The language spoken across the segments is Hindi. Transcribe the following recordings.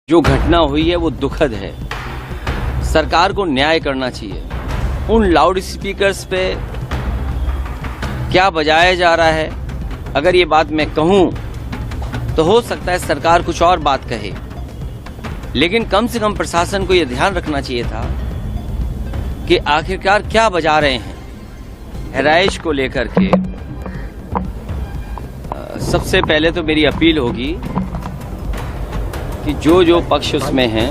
जो घटना हुई है वो दुखद है। सरकार को न्याय करना चाहिए। उन लाउड स्पीकर्स पे क्या बजाया जा रहा है, अगर ये बात मैं कहूँ तो हो सकता है सरकार कुछ और बात कहे, लेकिन कम से कम प्रशासन को ये ध्यान रखना चाहिए था कि आखिरकार क्या बजा रहे हैं। बहराइच को लेकर के सबसे पहले तो मेरी अपील होगी कि जो पक्ष उसमें हैं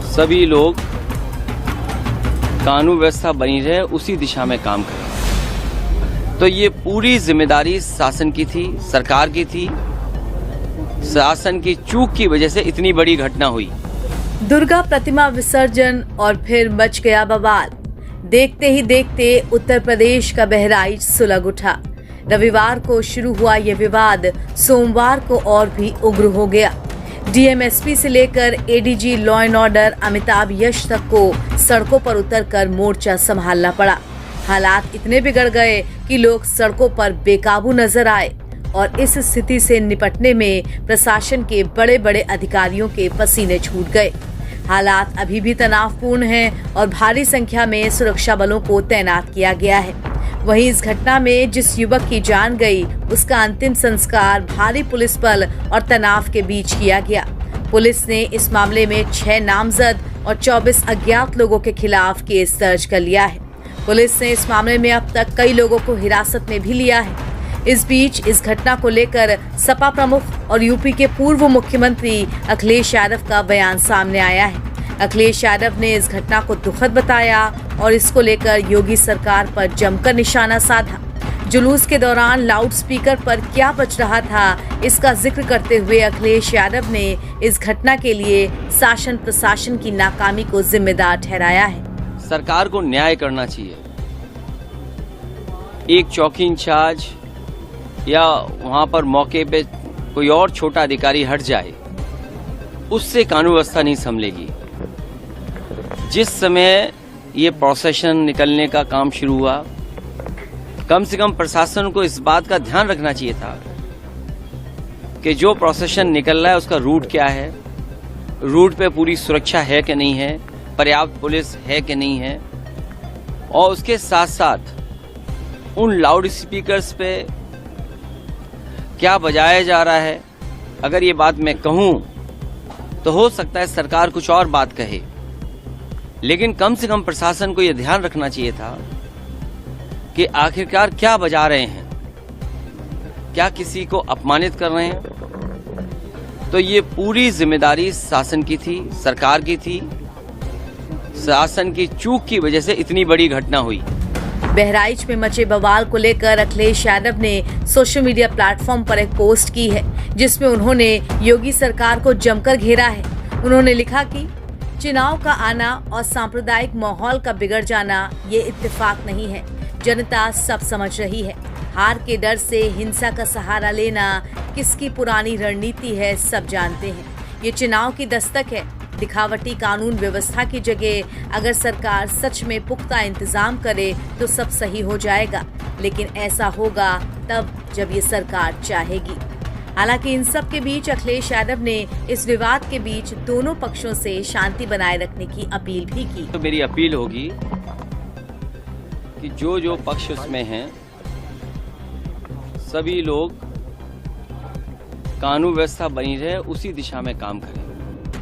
सभी लोग कानून व्यवस्था बनी रहे उसी दिशा में काम करें। तो ये पूरी जिम्मेदारी शासन की थी, सरकार की थी। शासन की चूक की वजह से इतनी बड़ी घटना हुई। दुर्गा प्रतिमा विसर्जन और फिर मच गया बवाल। देखते ही देखते उत्तर प्रदेश का बहराइच सुलग उठा। रविवार को शुरू हुआ ये विवाद सोमवार को और भी उग्र हो गया। डीएमएसपी से लेकर ADG law and order Amitabh Yash तक को सड़कों पर उतरकर मोर्चा संभालना पड़ा। हालात इतने बिगड़ गए कि लोग सड़कों पर बेकाबू नजर आए और इस स्थिति से निपटने में प्रशासन के बड़े बड़े अधिकारियों के पसीने छूट गए। हालात अभी भी तनावपूर्ण हैं और भारी संख्या में सुरक्षा बलों को तैनात किया गया है। वहीं इस घटना में जिस युवक की जान गई, उसका अंतिम संस्कार भारी पुलिस बल और तनाव के बीच किया गया। पुलिस ने इस मामले में 6 नामजद और 24 अज्ञात लोगों के खिलाफ केस दर्ज कर लिया है। पुलिस ने इस मामले में अब तक कई लोगों को हिरासत में भी लिया है। इस बीच इस घटना को लेकर सपा प्रमुख और यूपी के पूर्व मुख्यमंत्री अखिलेश यादव का बयान सामने आया है। अखिलेश यादव ने इस घटना को दुखद बताया और इसको लेकर योगी सरकार पर जमकर निशाना साधा। जुलूस के दौरान लाउड स्पीकर पर क्या बज रहा था, इसका जिक्र करते हुए अखिलेश यादव ने इस घटना के लिए शासन प्रशासन की नाकामी को जिम्मेदार ठहराया है। सरकार को न्याय करना चाहिए। एक चौकी इंचार्ज या वहां पर मौके पे कोई और छोटा अधिकारी हट जाए, उससे कानून व्यवस्था नहीं संभलेगी। जिस समय ये प्रोसेशन निकलने का काम शुरू हुआ, कम से कम प्रशासन को इस बात का ध्यान रखना चाहिए था कि जो प्रोसेशन निकल रहा है उसका रूट क्या है, रूट पे पूरी सुरक्षा है कि नहीं है, पर्याप्त पुलिस है कि नहीं है, और उसके साथ साथ उन लाउड स्पीकर्स पे क्या बजाया जा रहा है, अगर ये बात मैं कहूँ तो हो सकता है सरकार कुछ और बात कहे, लेकिन कम से कम प्रशासन को यह ध्यान रखना चाहिए था कि आखिरकार क्या बजा रहे हैं, क्या किसी को अपमानित कर रहे हैं। तो ये पूरी जिम्मेदारी शासन की थी, सरकार की थी। शासन की चूक की वजह से इतनी बड़ी घटना हुई। बहराइच में मचे बवाल को लेकर अखिलेश यादव ने सोशल मीडिया प्लेटफॉर्म पर एक पोस्ट की है, जिसमें उन्होंने योगी सरकार को जमकर घेरा है। उन्होंने लिखा कि चुनाव का आना और सांप्रदायिक माहौल का बिगड़ जाना ये इत्तेफाक नहीं है। जनता सब समझ रही है। हार के डर से हिंसा का सहारा लेना किसकी पुरानी रणनीति है, सब जानते हैं। ये चुनाव की दस्तक है। दिखावटी कानून व्यवस्था की जगह अगर सरकार सच में पुख्ता इंतजाम करे तो सब सही हो जाएगा, लेकिन ऐसा होगा तब जब ये सरकार चाहेगी। हालांकि इन सब के बीच अखिलेश यादव ने इस विवाद के बीच दोनों पक्षों से शांति बनाए रखने की अपील भी की। तो मेरी अपील होगी कि जो पक्ष उसमें हैं सभी लोग कानून व्यवस्था बनी रहे उसी दिशा में काम करें।